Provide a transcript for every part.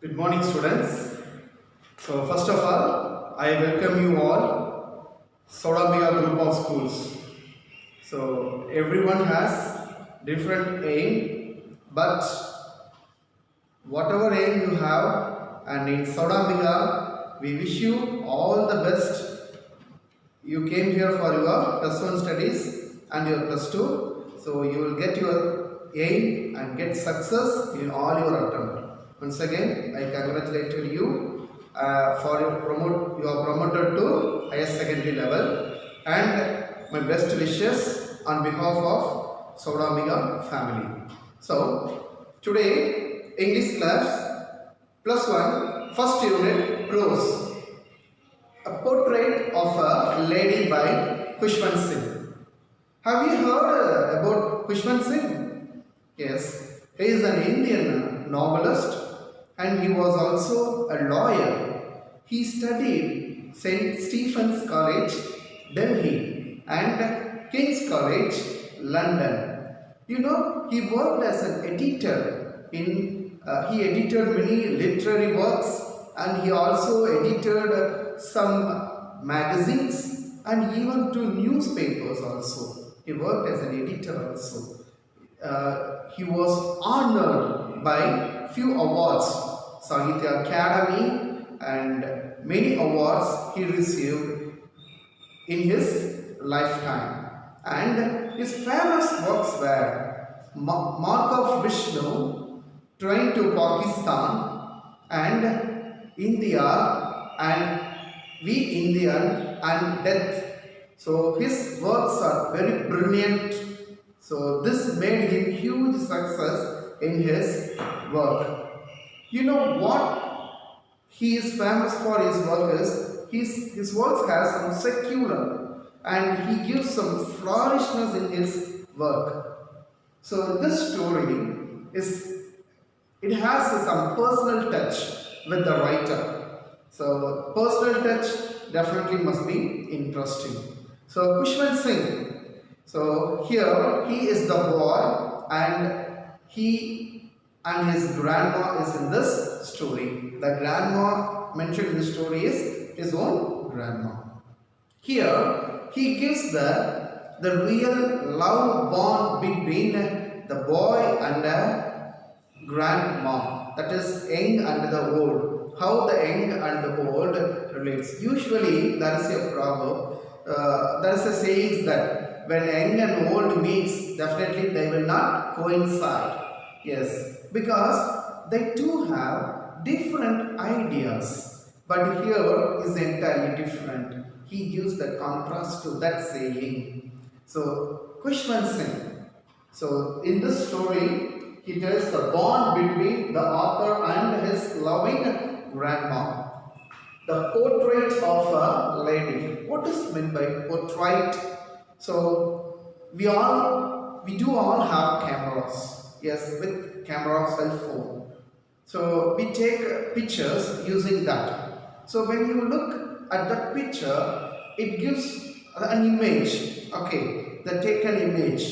Good morning, students. So first of all, I welcome you all, sowdaambikaa group of schools. So everyone has different aim, but whatever aim you have, and in sowdaambikaa, we wish you all the best. You came here for your plus 1 studies and your plus 2, so you will get your aim and get success in all your attempt. Once again, I congratulate you for you are promoted to higher secondary level, and my best wishes on behalf of sowdaambikaa family. So today English class plus 1 first unit prose, a portrait of a lady by Khushwant Singh. Have you heard about Khushwant Singh? Yes, he is an Indian novelist and he was also a lawyer. He studied St. Stephen's College, Delhi and King's College, London. You know, he worked as an editor he edited many literary works, and he also edited some magazines and even to newspapers also. He worked as an editor also. He was honored by few awards, Sahitya Academy, and many awards he received in his lifetime. And his famous works were Mark of Vishnu, Train to Pakistan, and India, and We Indian, and Death. So his works are very brilliant. So this made him huge success in his work. You know what he is famous for his work is, his works has some secular, and he gives some flourishness in his work. So this story it has some personal touch with the writer. So personal touch definitely must be interesting. So Khushwant Singh. So here he is the boy, and he and his grandma is in this story. The grandma mentioned in the story is his own grandma. Here he gives the real love bond between the boy and the grandma, that is young and the old. How the young and the old relates. Usually there is a proverb, there is a saying that when young and old meets, definitely they will not coincide. Yes, because they too have different ideas, but here is entirely different. He gives the contrast to that saying. So Khushwant Singh. So in this story, he tells the bond between the author and his loving grandma. The portrait of a lady. What is meant by portrait? So we do all have cameras. Yes, with camera cell phone. So we take pictures using that. So when you look at that picture, it gives an image. Okay, the taken image.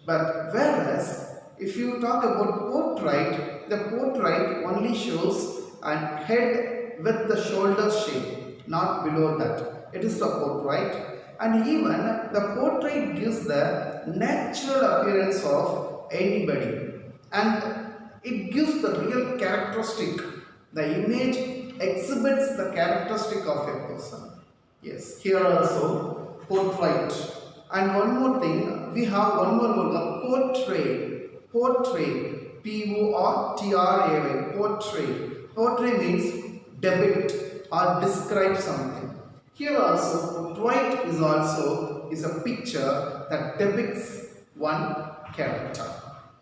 But whereas if you talk about portrait, the portrait only shows a head with the shoulder shape, not below that. It is the portrait, and even the portrait gives the natural appearance of anybody, and it gives the real characteristic. The image exhibits the characteristic of a person. Yes, here also portrait. And one more thing, we have one more word, portrait. Portrait, P-O-R-T-R-A-Y, portrait. Portrait means depict or describe something. Here also, portrait is a picture that depicts one character.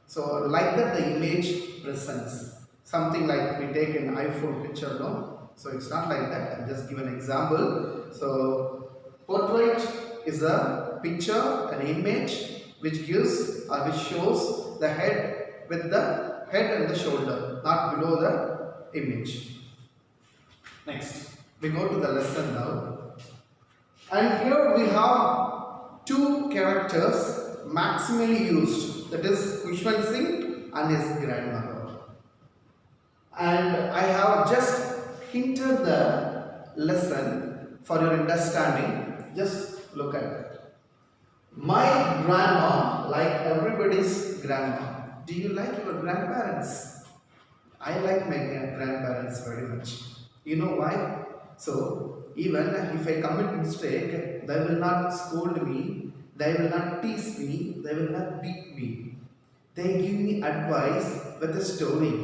So like that the image presents. Something like we take an iPhone picture, no? So it's not like that. I'll just give an example. So portrait is a picture, an image which gives or which shows the head with the head and the shoulder, not below the image. Next, we go to the lesson now. And here we have two characters maximally used, that is Khushwant Singh and his grandmother. and I have just hinted the lesson for your understanding. Just look at it. My grandma, like everybody's grandma. Do you like your grandparents? I like my grandparents very much. You know why? So, even if I commit mistake, they will not scold me, they will not tease me, they will not beat me. They give me advice with a story.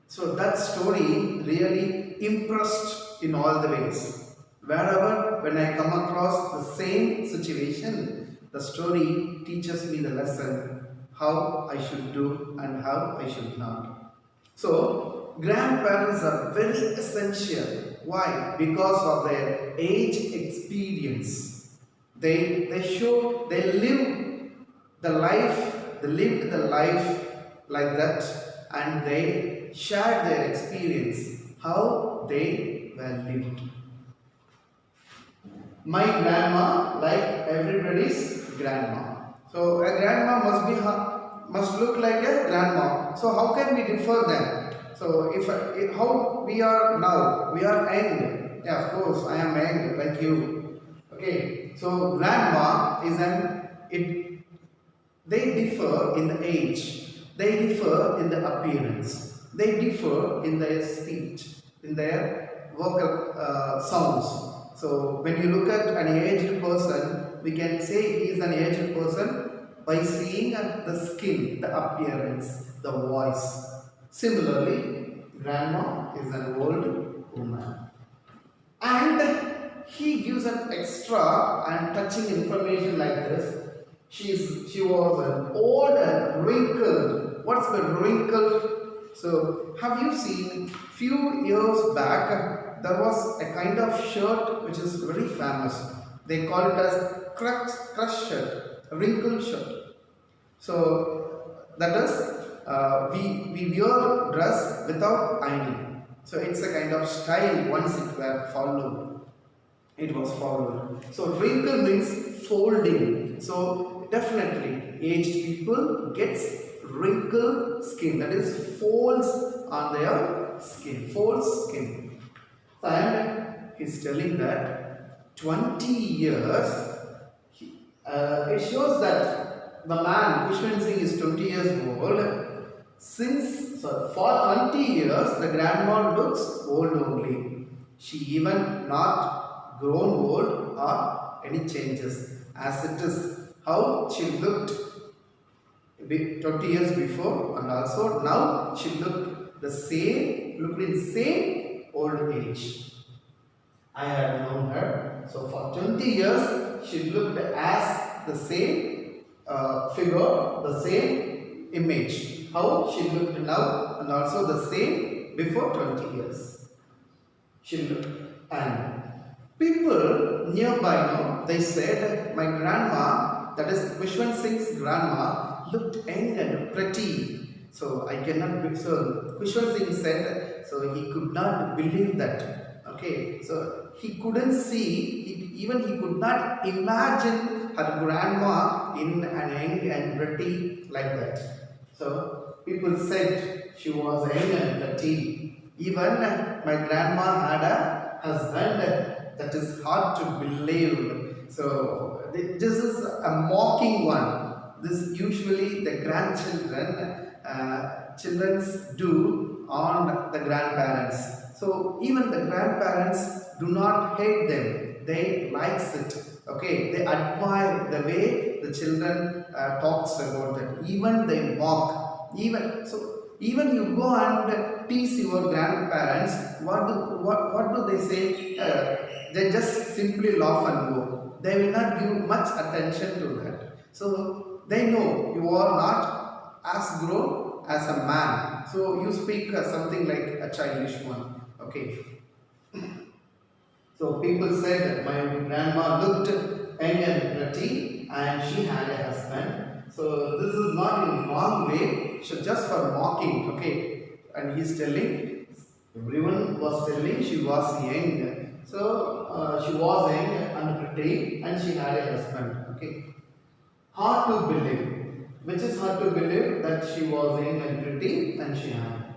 So that story really impressed in all the ways. Wherever, when I come across the same situation, the story teaches me the lesson how I should do and how I should not. So, grandparents are very essential. Why? Because of their age experience. They live the life, they lived the life like that, and they shared their experience, how they were lived. My grandma, like everybody's grandma. So a grandma must look like a grandma. So how can we differ them? So if how we are now, we are young. Yeah, of course, I am young like you. Okay. So grandma is they differ in the age, they differ in the appearance, they differ in their speech, in their vocal sounds. So when you look at an aged person, we can say he is an aged person by seeing the skin, the appearance, the voice. Similarly, grandma is an old woman. And he gives an extra and touching information like this. She was an old and wrinkled. What's the wrinkled? So have you seen few years back there was a kind of shirt which is very famous. They call it as crush shirt, wrinkled shirt. So that is we wear dress without ironing. So it's a kind of style once it were followed. It was followed. So wrinkle means folding. So definitely aged people gets wrinkled skin, that is folds on their skin, folds skin. And he's telling that 20 years, it shows that the man, Kushwan Singh, is 20 years old. For 20 years, the grandma looks old only. She even not grown old or any changes. As it is, how she looked 20 years before, and also now she looked in same old age. I had known her. So for 20 years, she looked as the same figure, the same image. How she looked now, and also the same before 20 years. She looked, and people nearby, they said, my grandma, that is Kushwan Singh's grandma, looked young and pretty. So I cannot, so Kushwan Singh said, so he could not believe that. Okay, so he couldn't see, even he could not imagine her grandma in an young and pretty like that. So people said she was young and pretty. Even my grandma had a husband. That is hard to believe. So this is a mocking one. This usually the grandchildren, children do on the grandparents. So even the grandparents do not hate them. They likes it. Okay, they admire the way the children talks about it. Even they mock. Even you go and tease your grandparents, what do they say? They just simply laugh and go. They will not give much attention to that. So they know you are not as grown as a man. So you speak something like a childish one. Okay. So people said that my grandma looked young and pretty and she had a husband. So this is not in wrong way, so just for mocking. Okay. And he's telling, everyone was telling she was young. So she was young and pretty and she had a husband. Okay. Hard to believe. Which is hard to believe, that she was young and pretty and she had.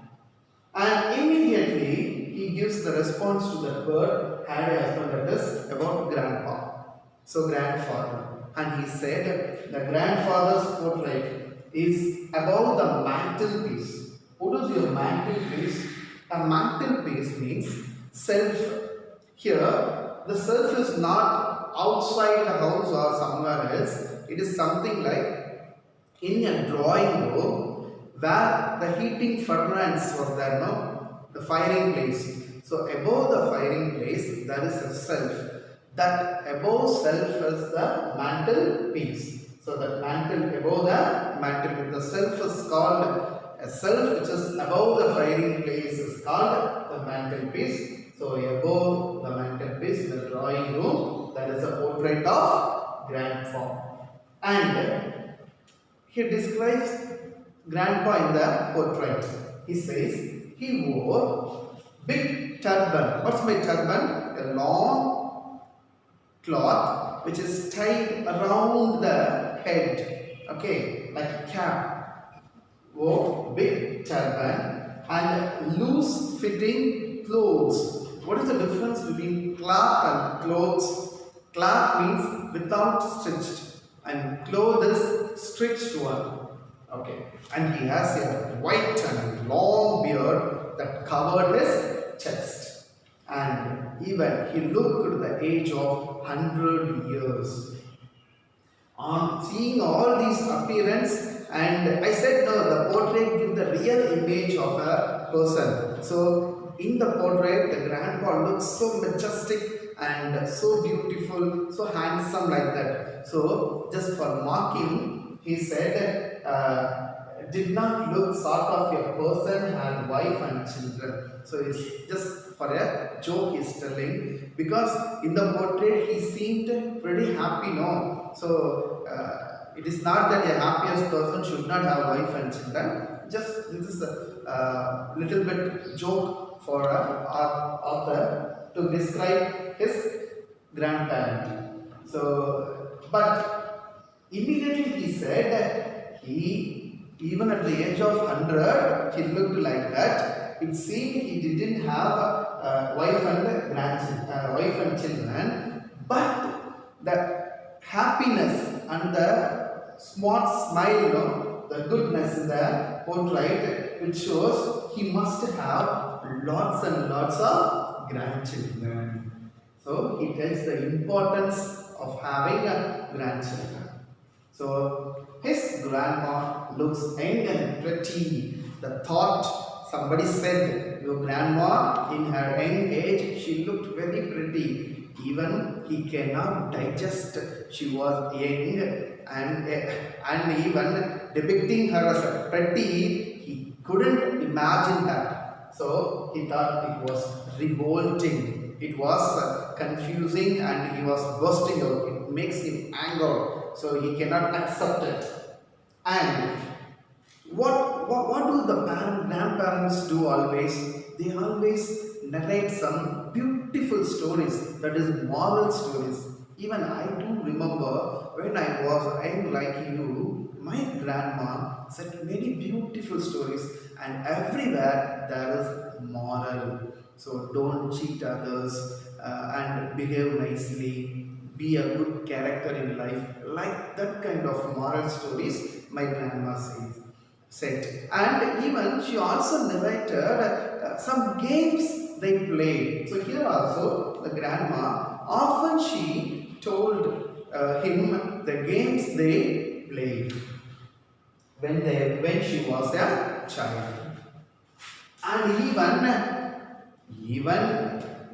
And immediately he gives the response to that bird had a husband, that is about grandpa. So grandfather. And he said the grandfather's portrait is above the mantelpiece. What is your mantelpiece? A mantelpiece means self. Here, the self is not outside the house or somewhere else. It is something like in a drawing room where the heating furnace was there, no? The firing place. So above the firing place, there is a self. That above self is the mantelpiece. So that mantle above the mantelpiece. The self is called a self which is above the firing place is called the mantelpiece. So above the mantelpiece in the drawing room, there is a portrait of grandpa. And he describes grandpa in the portrait. He says he wore big turban. What's my turban? A long cloth which is tied around the head, okay, like a cap. Wore big turban and loose fitting clothes. What is the difference between cloth and clothes? Cloth means without stitched and cloth is stitched one. Okay, and he has a white and long beard that covered his chest. And even he looked at the age of 100 years. On seeing all these appearance, and I said no, the portrait gives the real image of a person. So in the portrait, the grandpa looks so majestic and so beautiful, so handsome like that. So just for mocking, he said, did not look sort of a person had wife and children. So it's just for a joke he's telling, because in the portrait he seemed pretty happy, no? So it is not that a happiest person should not have wife and children. Just this is a little bit joke for our author to describe his grandparent. So, but immediately he said that even at the age of 100, he looked like that. It seemed he didn't have wife and children, but the happiness and the smart smile, the goodness in the portrait, which shows he must have lots and lots of grandchildren. So he tells the importance of having grandchildren. So his grandma looks young and pretty. The thought, somebody said, your grandma in her young age, she looked very pretty. Even he cannot digest, she was young, and even depicting her as a pretty, he couldn't imagine that. So he thought it was revolting, it was confusing, and he was bursting out. It makes him angry. So he cannot accept it. And what do the grandparents do always? They always narrate some beautiful stories, that is moral stories. Even I do remember when I was young like you, my grandma said many beautiful stories, and everywhere there is moral. So don't cheat others and behave nicely. Be a good character in life. Like that kind of moral stories my grandma said. And even she also narrated some games they played. So here also the grandma, often she told him the games they played when she was a child. And even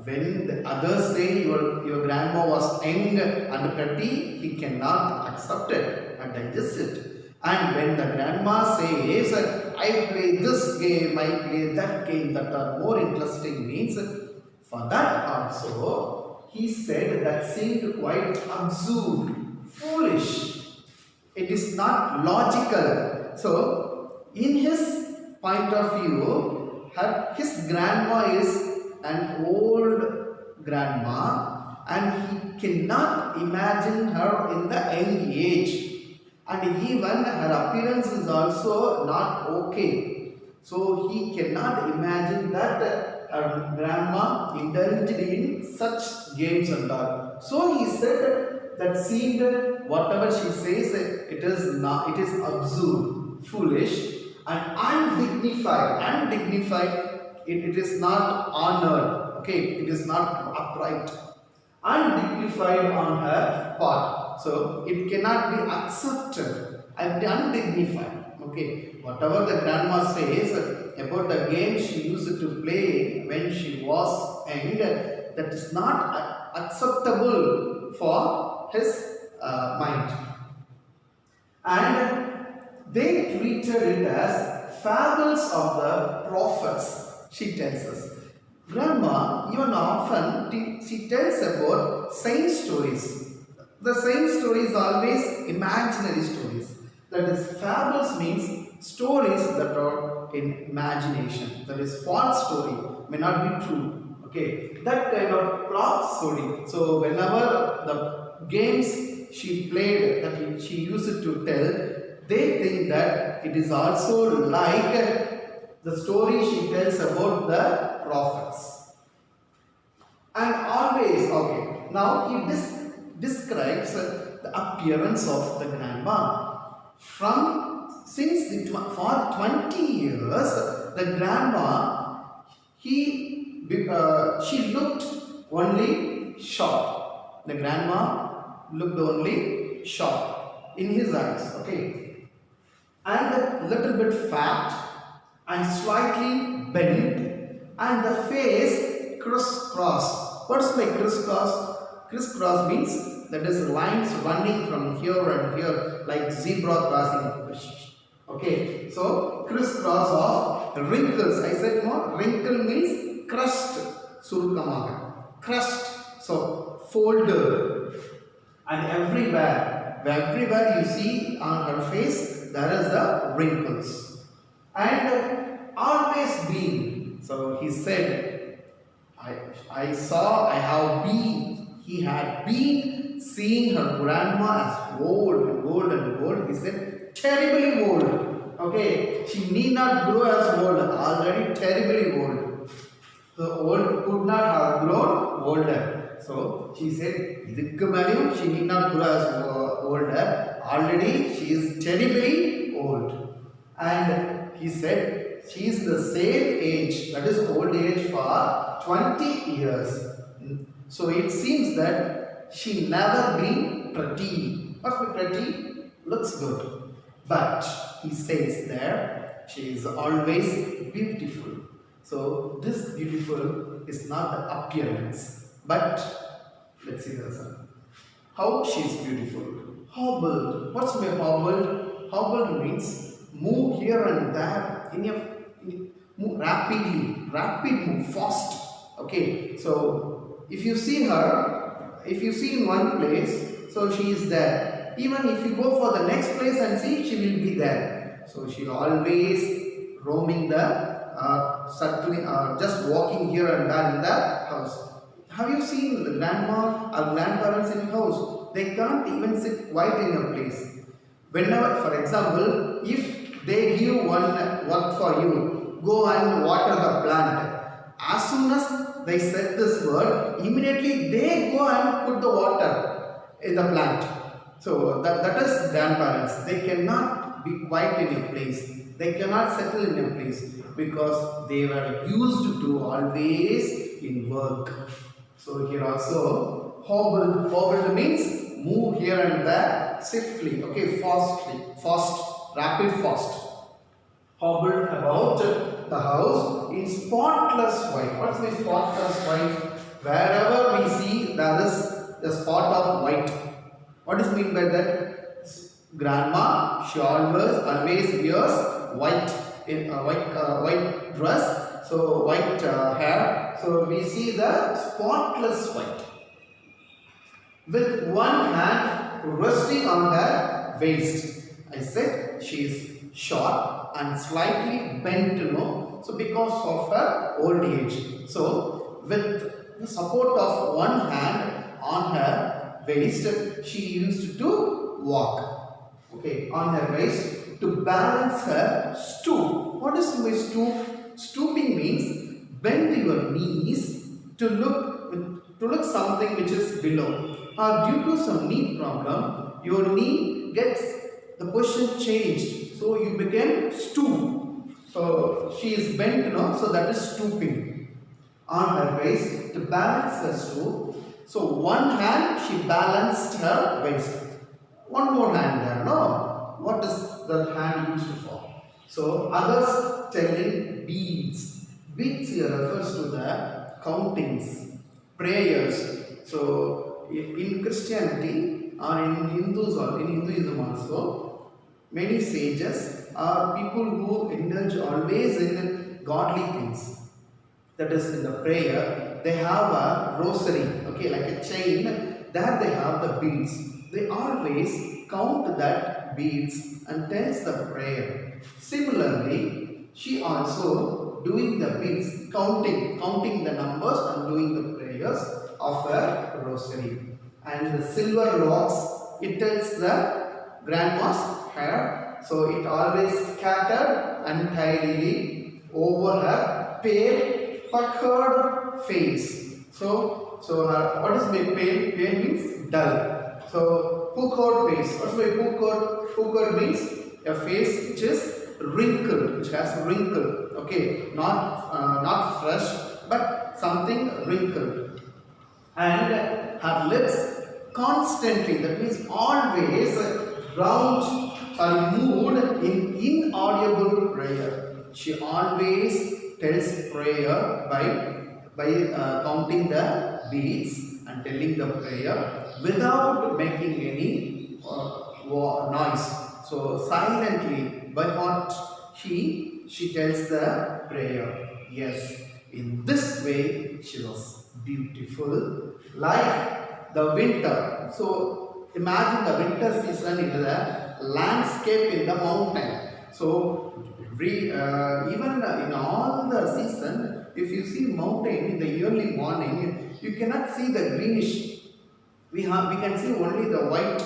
when the others say your grandma was young and pretty, he cannot accept it and digest it. And when the grandma says, I play this game, I play that game that are more interesting, means for that also he said that seemed quite absurd, foolish. It is not logical. So in his point of view, his grandma is an old grandma, and he cannot imagine her in the young age, and even her appearance is also not okay. So he cannot imagine that her grandma indulged in such games and all. So he said that seemed whatever she says, it is not, it is absurd, foolish, and undignified. Undignified, it is not honored. Okay, it is not upright. Undignified on her part. So it cannot be accepted and undignified. Okay, whatever the grandma says about the game she used to play when she was young, that is not acceptable for his mind. And they treated it as fables of the prophets, she tells us. Grandma even often she tells about saint stories. The saint story is always imaginary stories. That is, fables means stories that are in imagination. That is, false story, may not be true. Okay, that kind of plot story. So whenever the games she played, that she used to tell, they think that it is also like the story she tells about the prophets. And always, okay, now he describes the appearance of the grandma. For 20 years, the grandma, she looked only short. The grandma looked only short in his eyes, okay, and a little bit fat and slightly bent, and the face crisscross. What's like crisscross? Crisscross means that is lines running from here and here like zebra crossing. Okay, so crisscross of wrinkles. I said no, wrinkle means crust. Surukamaga. Crust. So folded. And everywhere you see on her face, there is the wrinkles. And always been. So he said, I have been. He had been seeing her grandma as old and old and old. He said, terribly old. Okay, she need not grow as old, already terribly old. The old could not have grown older. So she said, she need not grow as older. Already she is terribly old. And he said, she is the same age, that is old age, for 20 years. So it seems that she never been pretty. What's pretty? Looks good. But he says there, she is always beautiful. So this beautiful is not the appearance, but let's see the result. How she is beautiful. Hobbled. What's my hobbled? Hobbled means move here and there move rapidly. Rapid move, fast. Okay, so if you see her, if you see in one place, so she is there. Even if you go for the next place and see, she will be there. So she always roaming the just walking here and there in the house. Have you seen the grandma or grandparents in the house? They can't even sit quiet in a place. Whenever, for example, if they give one work for you, go and water the plant. As soon as they said this word, immediately they go and put the water in the plant. So that is grandparents. They cannot be quiet in a place. They cannot settle in a place because they were used to always in work. So here also, hobbled. Hobbled means move here and there swiftly. Okay, fast, rapid, fast. Hobbled about the house in spotless white. What's the spotless white? Wherever we see, there is a spot of white. What is meant by that? Grandma, she always wears white in a white dress, so white hair. So we see the spotless white with one hand resting on her waist. I said she is short and slightly bent, so because of her old age. So with the support of one hand on her waist, she used to walk. Okay, on her waist, to balance her stoop. What is my stoop? Stooping means bend your knees to look something which is below. Or due to some knee problem, your knee gets the position changed. So you became stoop. So she is bent, no? So that is stooping. On her waist to balance her stoop. So one hand she balanced her waist. One more hand there, no? What is that hand used for? So others telling beads. Beads here refers to the countings, prayers. So in Christianity or in Hinduism also, many sages are people who indulge always in godly things. That is in the prayer, they have a rosary, okay, like a chain. There they have the beads. They always count that beads and tells the prayer. Similarly, she also doing the beads, counting the numbers and doing the prayers of her rosary. And the silver rocks, it tells the grandma's hair. So it always scattered untidily over her pale puckered face. So what is my pale? Pale means dull. So puckered face. What's my puckered? Puckered means a face which is wrinkled, which has wrinkle. Okay, not fresh, but something wrinkled. And her lips constantly, that means always, round or moved in inaudible prayer. She always tells prayer by counting the beads and telling the prayer without making any noise. So silently, by heart, she tells the prayer. Yes, in this way she was beautiful like the winter. So imagine the winter season in the landscape in the mountain. So even in all the season, if you see mountain in the early morning, you cannot see the greenish. We can see only the white.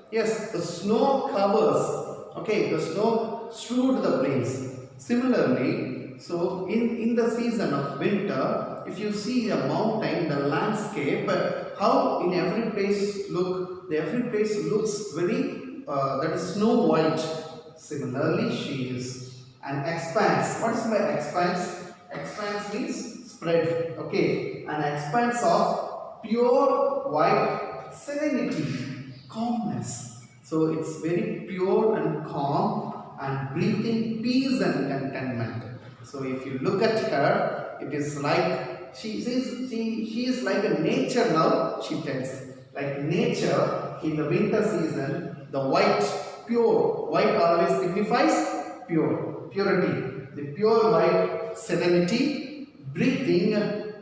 Yes, the snow covers. Okay, the snow strewed the place. Similarly, so in the season of winter, if you see a mountain, the landscape, how in every place every place looks very that is snow white. Similarly, she is an expanse. What is my expanse? Expanse means spread. Okay, an expanse of pure white serenity, calmness. So it's very pure and calm and breathing peace and contentment. So if you look at her, it is like she is like a nature now. She tells like nature in the winter season. The white, pure white always signifies purity. The pure white serenity, breathing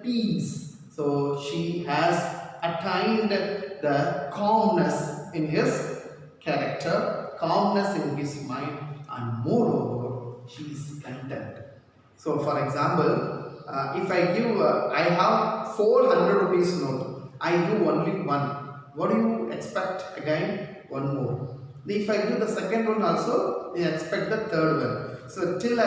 peace. So she has attained the calmness in his character, calmness in his mind, and moreover, she is content. So, for example, if I give, I have 400 rupees note, I give only one. What do you expect again? One more. If I give the second one also, you expect the third one. So till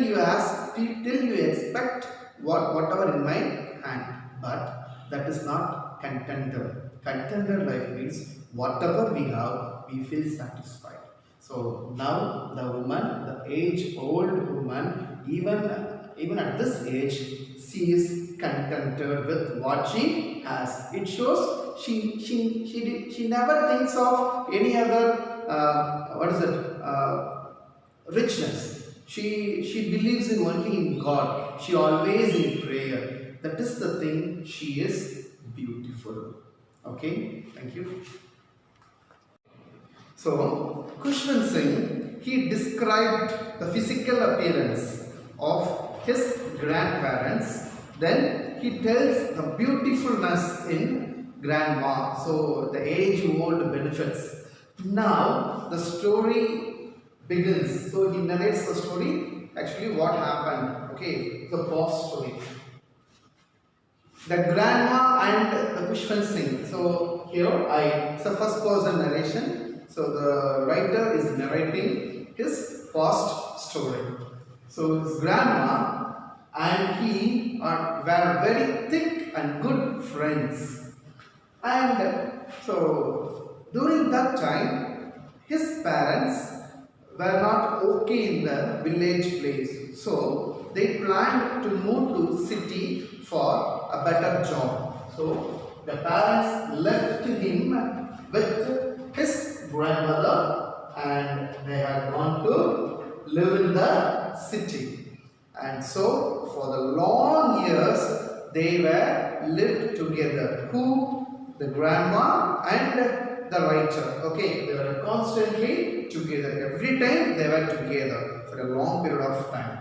you expect whatever in my hand, but that is not contented. Contented life means whatever we have, we feel satisfied. So now the woman, the age-old woman, even at this age, she is contented with what she has. It shows she never thinks of any other richness. She believes in only in God. She always in prayer. That is the thing. She is beautiful. Okay. Thank you. So, Khushwant Singh, he described the physical appearance of his grandparents. Then he tells the beautifulness in grandma. So, the age-old benefits. Now, the story begins. So, he narrates the story, actually what happened. Okay, the past story. The grandma and the Khushwant Singh. So, here it's a first person narration. So the writer is narrating his past story. So his grandma and he were very thick and good friends. And so during that time, his parents were not okay in the village place. So they planned to move to city for a better job. So the parents left him with his grandmother and they had gone to live in the city. And so for the long years they were lived together. Who? The grandma and the writer. Okay, they were constantly together. Every time they were together for a long period of time.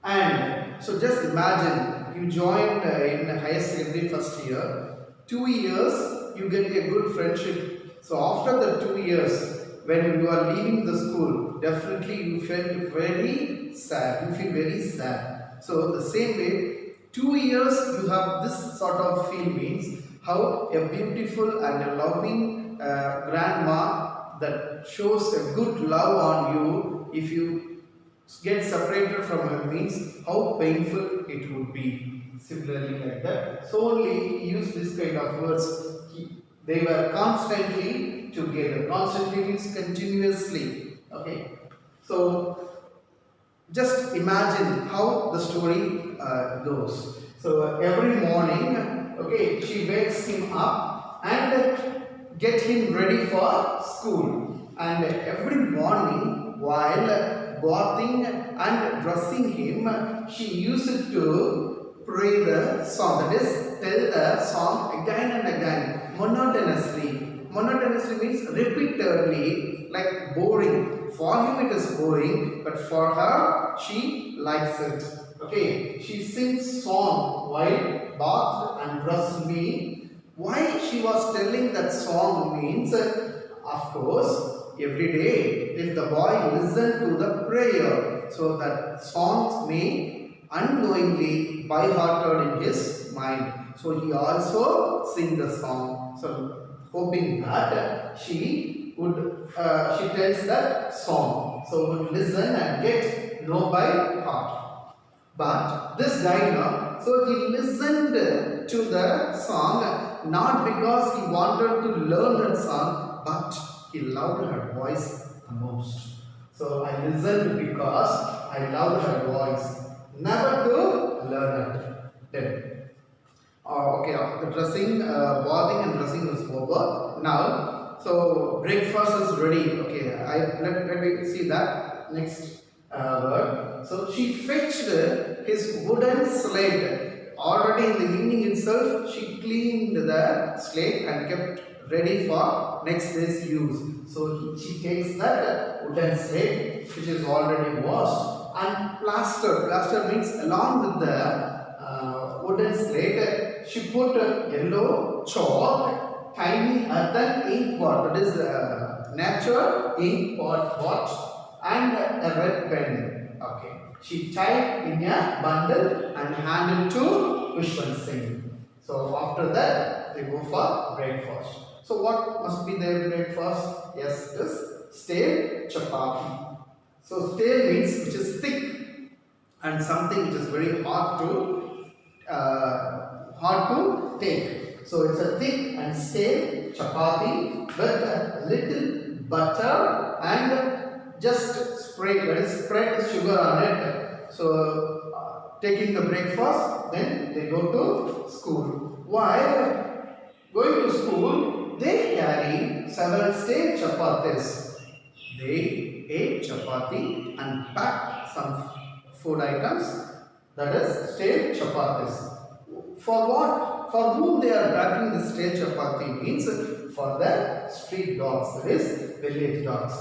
And so just imagine you joined in higher secondary first year. 2 years you get a good friendship. So after the 2 years, when you are leaving the school, definitely you felt very sad. You feel very sad. So the same way, 2 years you have this sort of feel means how a beautiful and a loving grandma that shows a good love on you. If you get separated from her means how painful it would be. Similarly like that. So only he used this kind of words. They were constantly together. Constantly means continuously. Okay. So just imagine how the story goes. So every morning, okay, she wakes him up and get him ready for school. And every morning while bathing and dressing him, she used to pray the song. That is, tell the song again and again, monotonously. Monotonously means repeatedly, like boring. For him it is boring, but for her, she likes it. Okay, she sings song while bathed and dressed me. Why she was telling that song means, of course, every day, if the boy listened to the prayer, so that songs may unknowingly by-hearted in his mind. So he also sing the song. So hoping that she would, she tells that song. So would listen and get know by heart. But this guy now, so he listened to the song not because he wanted to learn that song, but he loved her voice the most. So I listened because I loved her voice, never to learn it. Then. Okay, the dressing, bathing and dressing is over. Now, so breakfast is ready. Okay, let me see that next word. So she fetched his wooden slate. Already in the evening itself, she cleaned the slate and kept ready for next day's use. So she takes that wooden slate, which is already washed, and plaster. Plaster means along with the wooden slate, she put yellow chalk, tiny earthen ink pot, that is natural ink pot, and a red pen. Okay. She tied in a bundle and handed to Vishwan Singh. So after that, they go for breakfast. So what must be their breakfast? Yes, it is stale chapati. So stale means which is thick and something which is very hard to take. So it's a thick and stale chapati with a little butter and just spread sugar on it. So taking the breakfast, then they go to school. While going to school, they carry several stale chapatis. They ate chapati and packed some food items, that is stale chapatis. For what? For whom they are packing the stale chapati means for the street dogs, that is village dogs.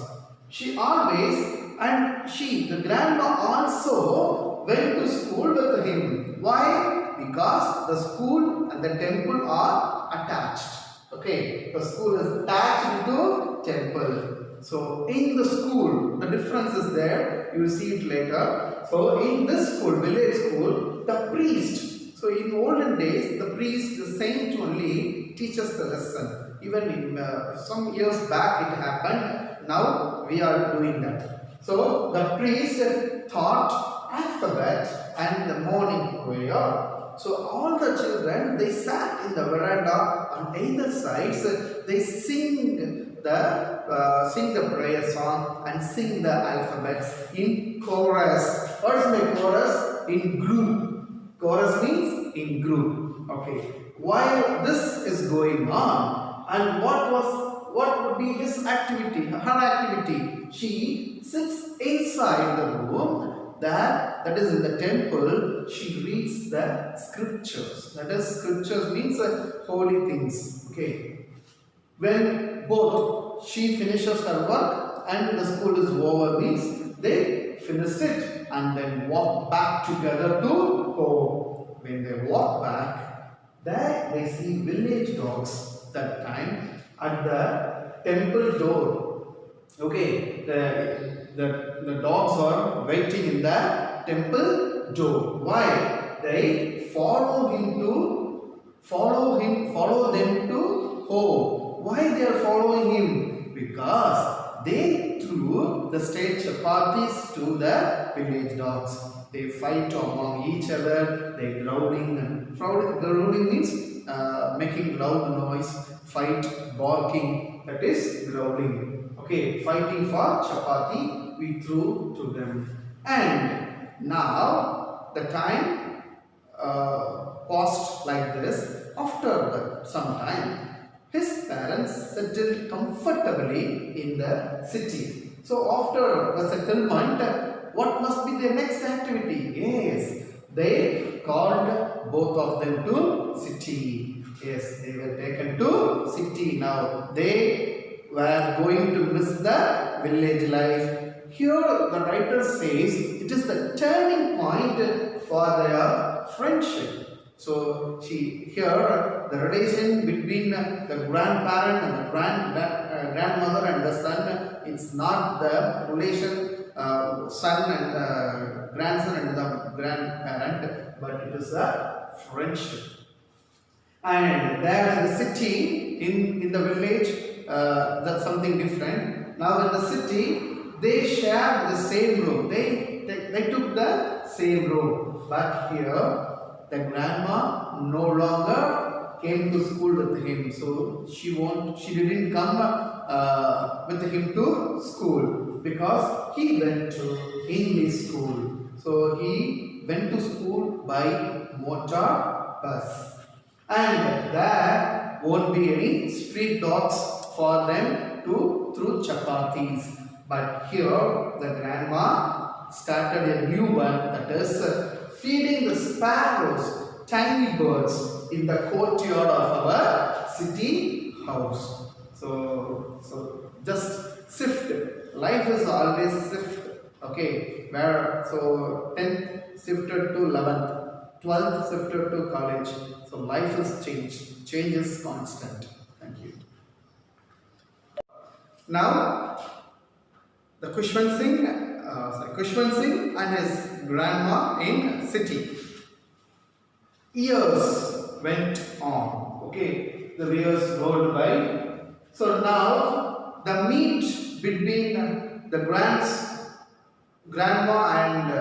She always, and the grandma also went to school with him. Why? Because the school and the temple are attached. Okay, the school is attached to temple. So in the school, the difference is there. You will see it later. So in this school, village school, the priest. So in olden days, the priest, the saint only teaches the lesson. Even in some years back it happened. Now we are doing that. So the priest taught alphabet and the morning prayer. So all the children, they sat in the veranda on either sides. They sing the prayer song and sing the alphabets in chorus. What is my chorus? In group. Chorus means in group. Okay. While this is going on, and what would be his activity? Her activity. She sits inside the room. That is in the temple. She reads the scriptures. That is, scriptures means holy things. Okay. When both she finishes her work and the school is over, means they finished it and then walk back together to home. When they walk back, there they see village dogs that time at the temple door. Okay, the dogs are waiting in the temple door. Why? They follow them to home. Why they are following him? Because they threw the state chapatis to the village dogs. They fight among each other. They growling. Growling means making loud noise. Fight, barking. That is growling. Okay, fighting for chapati we threw to them. And now the time passed like this. After some time, his parents settled comfortably in the city. So after the settlement, what must be their next activity? Yes, they called both of them to city. Yes, they were taken to city now. They were going to miss the village life. Here the writer says it is the turning point for their friendship. So here the relation between the grandparent and the grandmother and the son, it's not the relation son and grandson and the grandparent, but it is a friendship. And there in the city, in the village, that's something different. Now in the city, they shared the same room. They took the same room. But here, the grandma no longer came to school with him. So she didn't come with him to school because he went to English school. So he went to school by motor bus. And there won't be any street dogs for them to throw chapatis. But here the grandma started a new one, that is feeding the sparrows, tiny birds, in the courtyard of our city house. So just shift. Life is always shift. Okay, so 10th shifted to 11th, 12th shifted to college. So life is changed. Change is constant. Thank you. Now, the Kushwant Singh and his grandma in city. Years went on. Okay, the years rolled by. So now the meet between the grandma and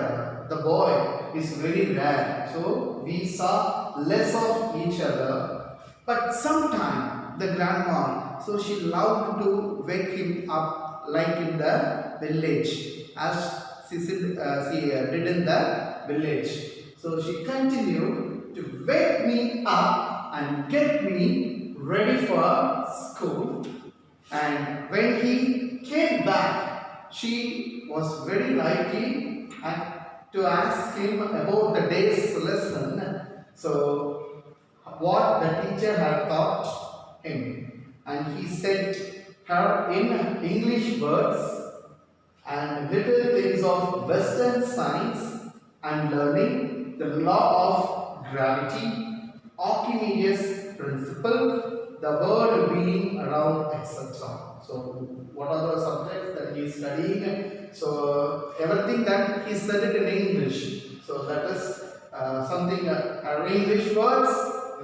the boy is very rare. So we saw less of each other. But sometime the grandma, so she loved to wake him up like in the village, as she did in the village. So she continued to wake me up and get me ready for school. And when he came back, she was very likely to ask him about the day's lesson. So what the teacher had taught him, and he said her in English words and little things of Western science and learning, the law of gravity, Archimedes' principle, the world being around, etc. So what are the subjects that he is studying? So everything that he studied in English. So that is something English words,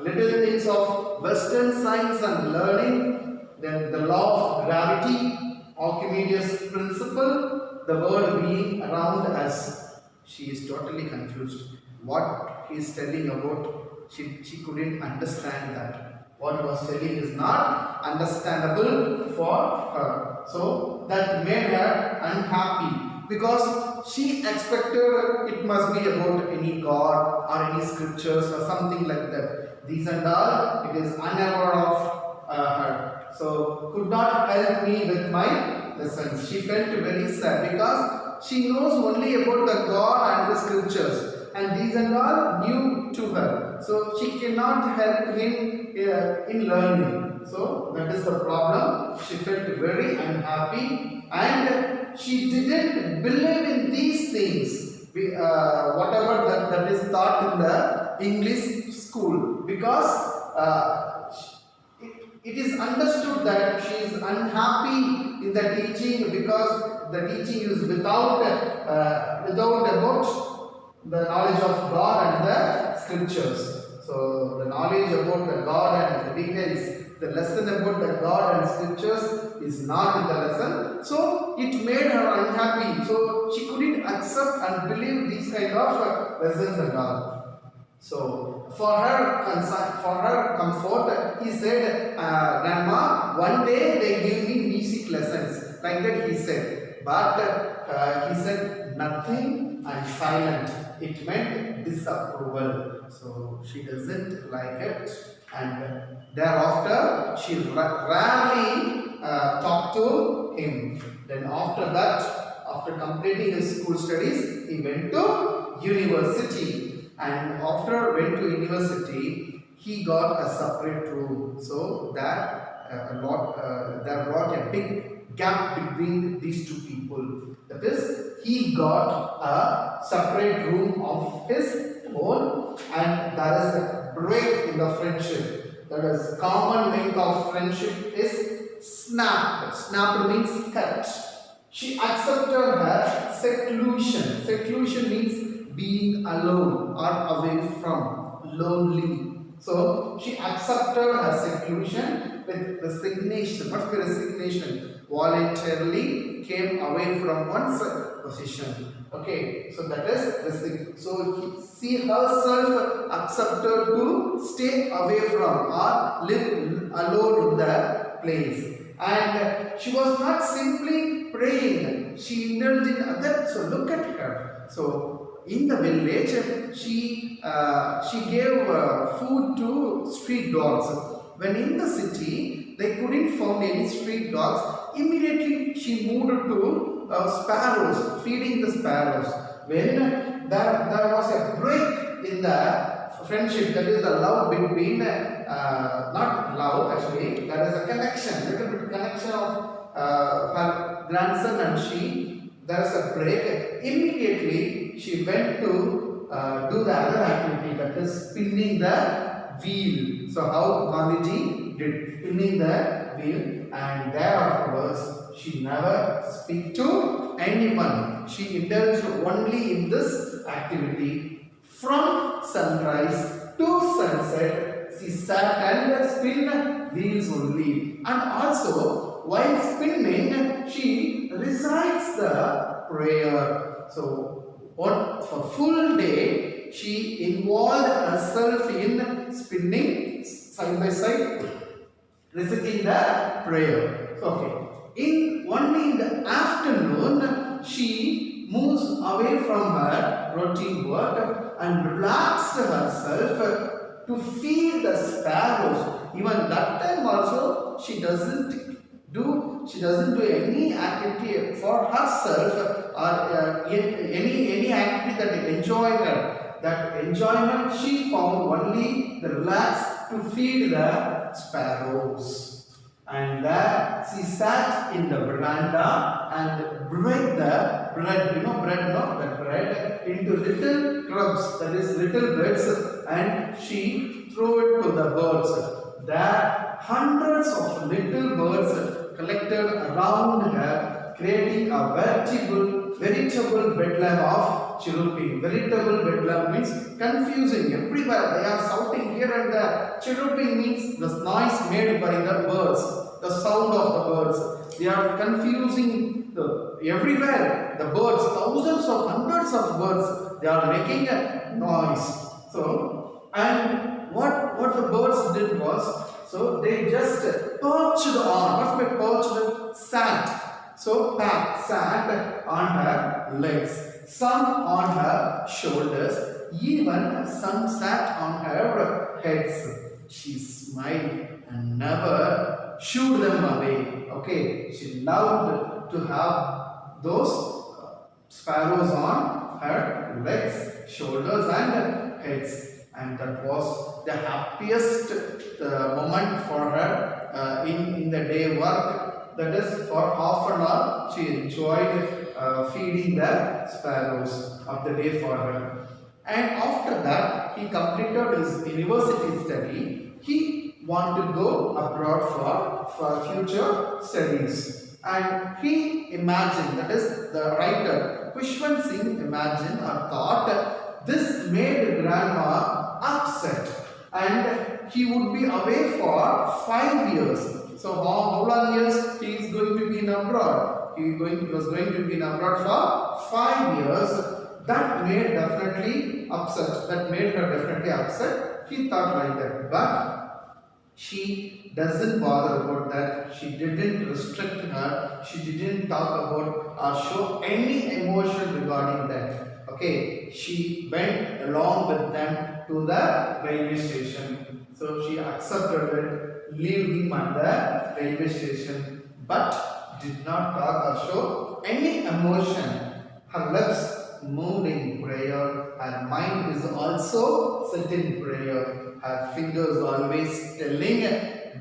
little things of Western science and learning, then the law of gravity, Archimedes' principle, the world being around us. She is totally confused. What he is telling about, she couldn't understand that. What he was telling is not understandable for her. So that made her unhappy because she expected it must be about any god or any scriptures or something like that. These and all, it is unaware of her. So could not help me with my lessons. She felt very sad because she knows only about the God and the scriptures, and these and all new to her. So she cannot help him in learning. So that is the problem. She felt very unhappy and she didn't believe in these things, whatever that is taught in the English school, because it is understood that she is unhappy in the teaching because the teaching is without about the knowledge of God and the scriptures. So the knowledge about the God and the details, the lesson about the God and scriptures is not in the lesson. So it made her unhappy. So she couldn't accept and believe these kind of lessons and all. So for her comfort, he said, Grandma, one day they give me music lessons. Like that he said. But he said nothing and silent. It meant disapproval. So she doesn't like it. And thereafter, she rarely talked to him. Then after that, after completing his school studies, he went to university. And after went to university, he got a separate room. So that there brought a big gap between these two people. That is, he got a separate room of his own, and there is a break in the friendship. That is, common link of friendship is snapped. Snapped means cut. She accepted her seclusion. Seclusion means being alone or away from, lonely. So she accepted her seclusion with resignation. What's the resignation? Voluntarily came away from one's position. Okay, so that is resignation. So she herself accepted to stay away from or live alone in the place. And she was not simply praying, she indulged in other. So look at her. So in the village, she gave food to street dogs. When in the city, they couldn't find any street dogs. Immediately, she moved to sparrows, feeding the sparrows. When there was a break in the friendship, that is the love between, not love actually, there is a connection, little bit connection of her grandson and she. There is a break. Immediately, she went to do the other activity, that is spinning the wheel. So how Gandhiji did, spinning the wheel, and thereafterwards she never speak to anyone. She indulged only in this activity. From sunrise to sunset, she sat and spin wheels only. And also, while spinning, she recites the prayer. So, for full day, she involved herself in spinning side by side, reciting the prayer. Okay. Only in the afternoon, she moves away from her routine work and relaxed herself to feed the sparrows. Even that time also, she doesn't do any activity for herself or any activity that enjoy her. That enjoyment she found only the relax to feed the sparrows. And there she sat in the veranda and break the bread, the bread into little crumbs, that is little bits, and she threw it to the birds. There hundreds of little birds collected around her, creating a veritable bedlam of chirruping. Veritable bedlam means confusing. Everywhere they are shouting here and there. Chirruping means the noise made by the birds. the sound of the birds. They are confusing everywhere. The birds, thousands of hundreds of birds, they are making a noise. So, and what the birds did was, so they just perched on. What's my perched? Sat. So sat on her legs, some on her shoulders, even some sat on her heads. She smiled and never shooed them away. Okay, she loved to have those sparrows on her legs, shoulders and heads, and that was the happiest moment for her in the day work. That is, for half an hour she enjoyed feeding the sparrows of the day for her. And after that he completed his university study. He wanted to go abroad for future studies. And he imagined, that is the writer Pushpan Singh imagined or thought, this made grandma upset and he would be away for 5 years. So how long years he is going to be in abroad? He was going to be in abroad for 5 years. That made definitely upset. That made her definitely upset. He thought like that, but she doesn't bother about that. She didn't restrict her. She didn't talk about or show any emotion regarding that. Okay, she went along with them to the railway station. So she accepted it, leave him at the railway station, but did not talk or show any emotion. Her lips moved in prayer. Her mind is also set in prayer. Her fingers always telling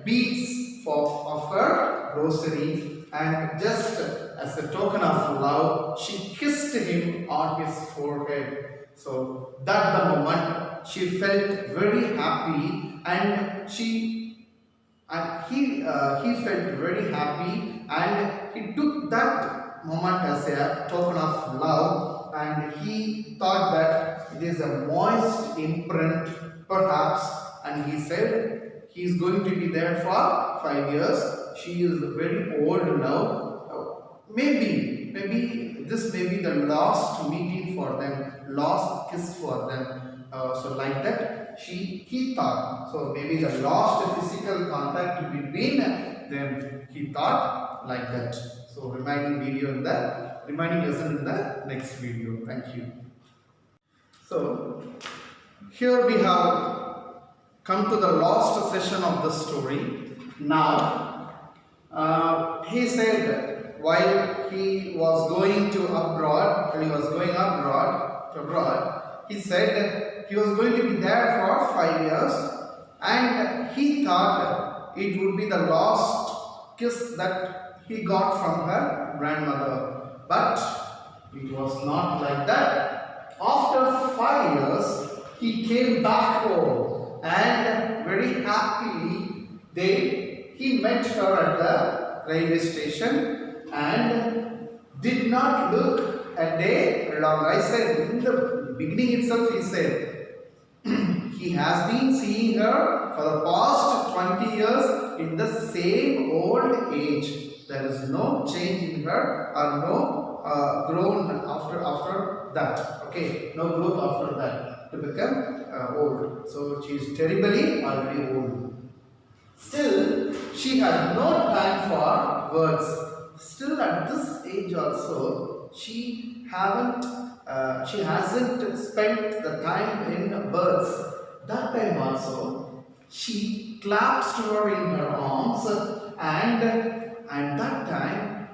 beats of her rosary, and just as a token of love, she kissed him on his forehead. So that the moment she felt very happy, and he felt very happy, and he took that moment as a token of love, and he thought that it is a moist imprint perhaps, and he said he is going to be there for 5 years. She is very old now. Maybe this may be the last meeting for them, last kiss for them. So like that he thought. So maybe the last physical contact between them, he thought like that. So remaining lesson in the next video. Thank you. So here we have come to the last session of the story. Now he said while he was going abroad, he said he was going to be there for 5 years, and he thought it would be the last kiss that he got from her grandmother. But it was not like that. After 5 years, he came back home, and very happily he met her at the railway station, and did not look a day long. I said in the beginning itself, he said he has been seeing her for the past 20 years in the same old age. There is no change in her, or no grown after that. Okay, no growth after that to become old. So she is terribly already old. Still, she had no time for words. Still at this age also, she hasn't spent the time in words. That time also, she claps to her in her arms, and that time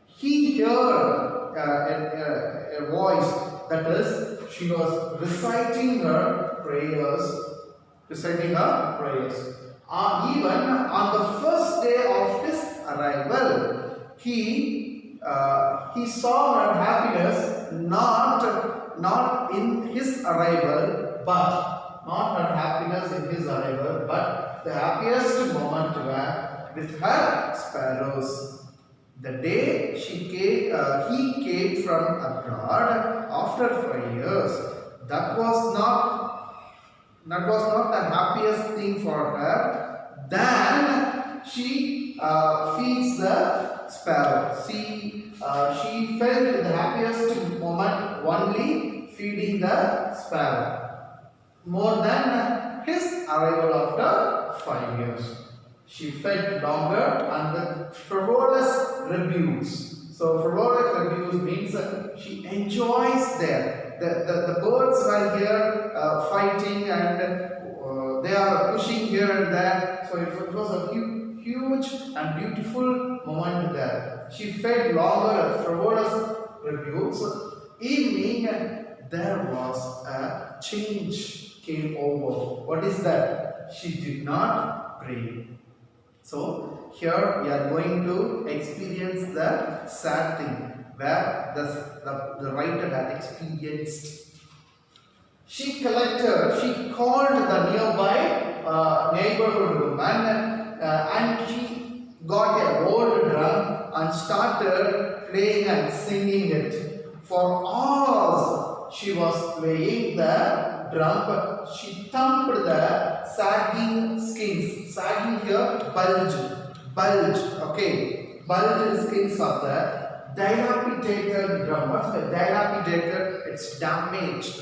he heard a voice, that is, she was reciting her prayers. Even on the first day of his arrival, he saw her happiness not in his arrival, but the happiest moment were with her sparrows. The day he came from abroad after 5 years, that was not the happiest thing for her. Then she feeds the sparrow. She felt the happiest moment only feeding the sparrow, more than his arrival after 5 years. She fed longer and with frivolous rebukes. So frivolous rebukes means she enjoys there. The birds are here fighting, and they are pushing here and there. So it was a huge and beautiful moment there. She fed longer and frivolous rebukes. Evening, there was a change came over. What is that? She did not pray. So here we are going to experience the sad thing where the writer had experienced. She called the nearby neighborhood woman, and she got a old drum and started playing and singing it. For hours she was playing the drum. She thumped the sagging skins. Sagging here, bulge, okay. Bulged skins of the dilapidated drum. What's the dilapidated? It's damaged.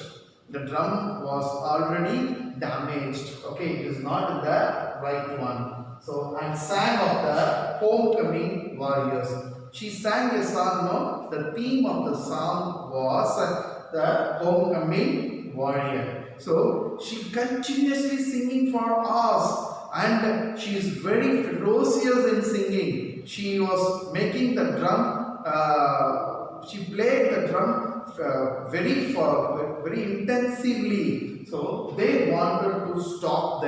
The drum was already damaged. Okay, it is not the right one. So, and sang of the homecoming warriors. She sang a song, no? The theme of the song was the homecoming warrior. So, she continuously singing for hours, and she is very ferocious in singing. She was making the drum, she played the drum very intensively. So they wanted to stop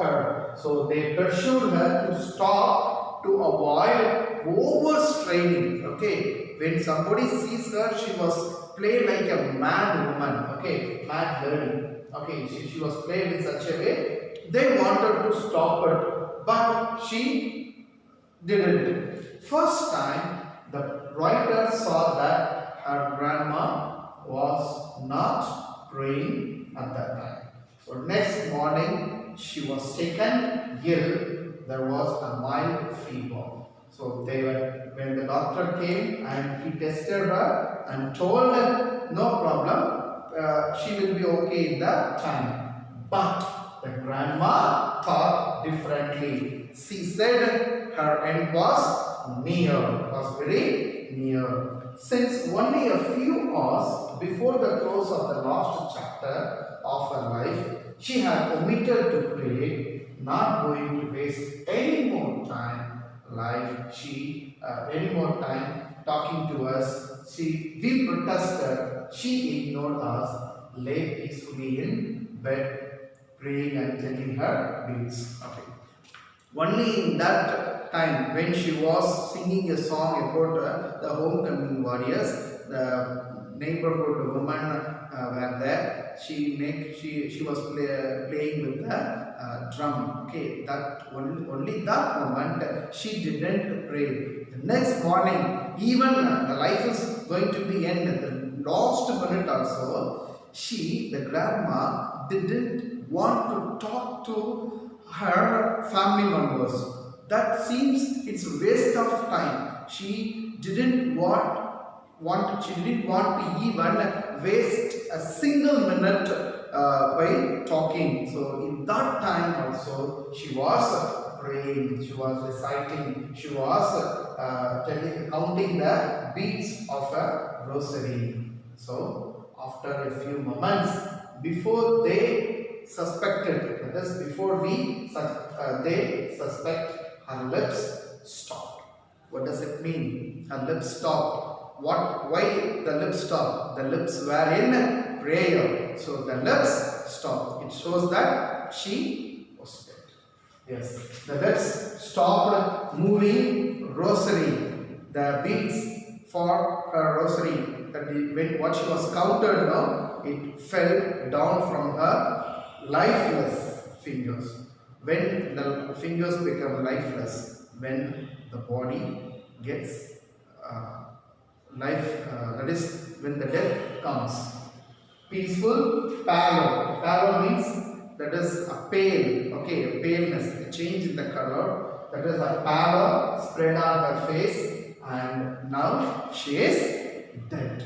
her. So they pursued her to stop, to avoid overstraining. Okay, when somebody sees her, she was played like a mad woman. Okay, mad learning. Okay, she was played in such a way. They wanted to stop her, but she didn't. First time, the writer saw that her grandma was not praying at that time. So next morning, she was taken ill. There was a mild fever. So when the doctor came and he tested her and told her, no problem, she will be okay in that time. But the grandma thought differently. She said her end was near, was very near. Since only a few hours before the close of the last chapter of her life, she had omitted to pray, not going to waste any more time any more time talking to us. We protested, she ignored us, lay peacefully in bed, praying and telling her beads. Okay. Only in that time, when she was singing a song about the homecoming warriors, the neighborhood women were there. She was playing with the drum. Okay, only that moment she didn't pray. The next morning, even the life is going to be end. The last minute also, the grandma didn't want to talk to her family members. That seems it's a waste of time. She didn't want to even waste a single minute by talking. So in that time also, she was praying, she was reciting, she was counting the beads of a rosary. So after a few moments, before they suspected, that is, before they suspect, her lips stopped. What does it mean? Her lips stopped. Why the lips stopped? The lips were in prayer. So the lips stopped. It shows that she was dead. Yes. The lips stopped moving rosary. The beads for her rosary. When what she was counted now, it fell down from her lifeless fingers. When the fingers become lifeless, when the body gets that is when the death comes. Peaceful pallor. Pallor means that is a pale, okay, a paleness, a change in the color. that is her pallor spread on her face, and now she is dead.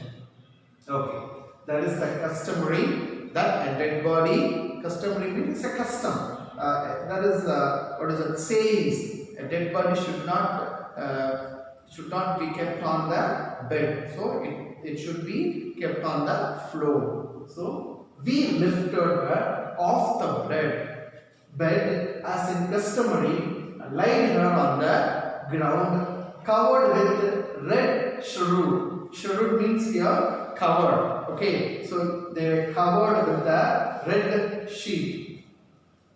Okay, that is the customary, that a dead body, customary means a custom. That is what is it, sayings. A dead body should not be kept on the bed, so it should be kept on the floor. So we lifted her off the bed as in customary, laid her on the ground, covered with red sherud. Sherud means here covered. Okay, so they were covered with the red sheet,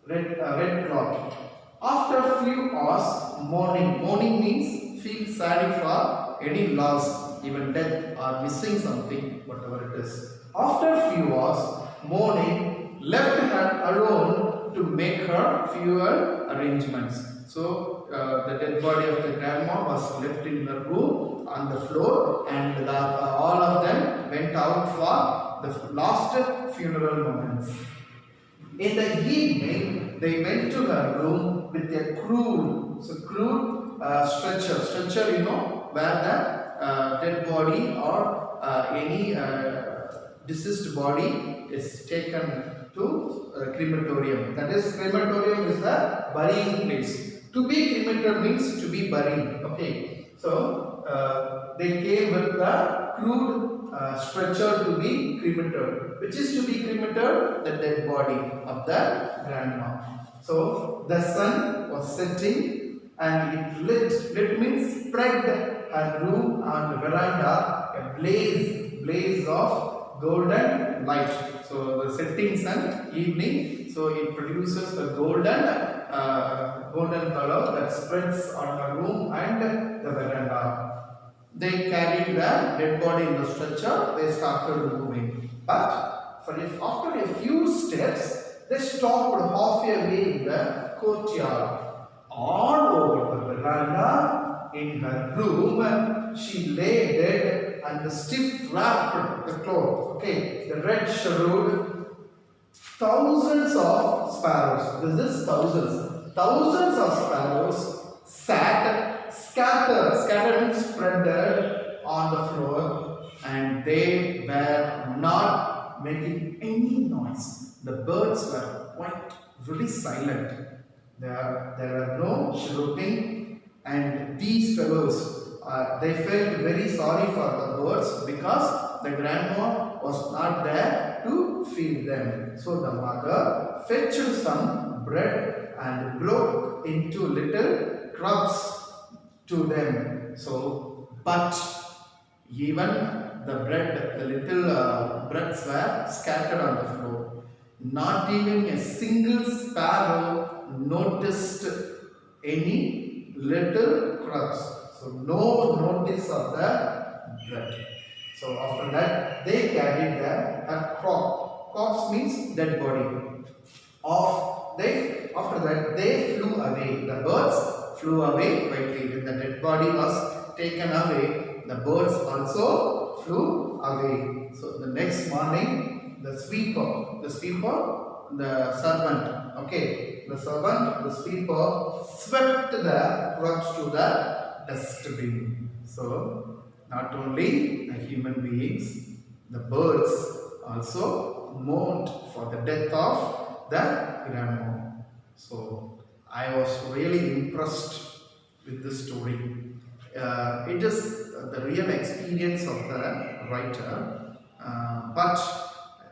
red cloth. After a few hours, mourning means feel sorry for any loss, even death or missing something, whatever it is. After a few hours, mourning left her alone to make her funeral arrangements. So the dead body of the grandma was left in the room on the floor, and all of them went out for the last funeral moments. In the evening, they went to her room with a crude stretcher. Stretcher, you know, where the dead body or any deceased body is taken to crematorium. That is, crematorium is the burying place. To be cremated means to be buried. Okay, so they came with the crude stretcher to be cremated. Which is to be cremated? The dead body of the grandma. So the sun was setting and it lit. Lit means spread her room and veranda a blaze of golden light. So the setting sun, evening, so it produces the golden color that spreads on the room and the veranda. They carried the dead body in the stretcher. They started moving, but after a few steps, they stopped halfway in the courtyard. All over the veranda, in her room, she lay dead and the stiff wrapped the cloth. Okay, the red sherud. Thousands of sparrows. This is thousands. Thousands of sparrows sat scattered. Scattered means spread on the floor, and they were not making any noise. The birds were quite very silent. There were no chirping, and these fellows, they felt very sorry for the birds because the grandma was not there to feed them. So the mother fetched some bread and broke into little crumbs to them. So, but even the little breads were scattered on the floor. Not even a single sparrow noticed any little crumbs. So no notice of the bread. So after that, they carried a corpse. Corpse means dead body. After that, they flew away. The birds flew away quietly. When the dead body was taken away, the birds also flew away. So the next morning, the servant, the sweeper swept the corpse to the dustbin. So not only the human beings, the birds also mourned for the death of the grandma. So I was really impressed with this story. It is the real experience of the writer, but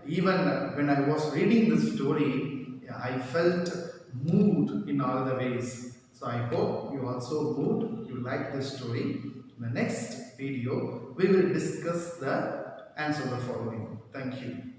even when I was reading this story, I felt moved in all the ways. So I hope you also moved, you like this story. In the next video, we will discuss the answer the following. Thank you.